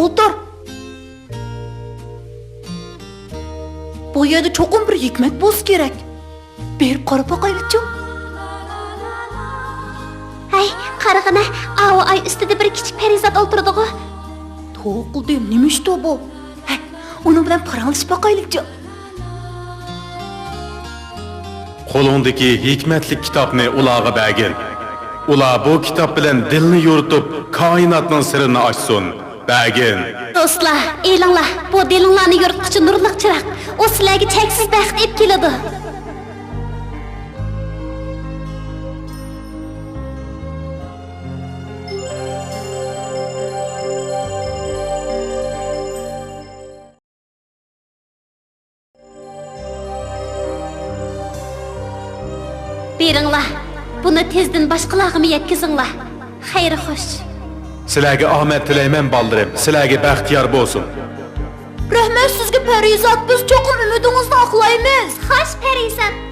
o'tir. Bu yerda cho'qim bir hikmat bo'lsa kerak. Berib qarab boqaylikchi. Hay, qarag'ana, avo ay ustida bir kichik perizat o'tirdi-ku. To'qildim, nima ish bu? Hay, uning bilan paranglashib boqaylikchi. Qo'lingdagi hikmatli kitobni ularga bergin. Ular bu kitob bilan dilni yoritib, koinotning sirini ochsin. Bergin. Do'stlar, elinglar, bu dilinglarni yoritquchi nurliq chiroq. O sizlarga cheksiz baxt olib keladi. Beringlar, buni tezdan boshqalarga yetkazinglar. Xayri xo'sh. Sizlarga omad tilayman baldirim. Sizlarga baxtiyor bo'lsin. Rahmat sizga Parizat, biz cho'qim umidingizni oqlaymiz. Xo'sh, Parizat.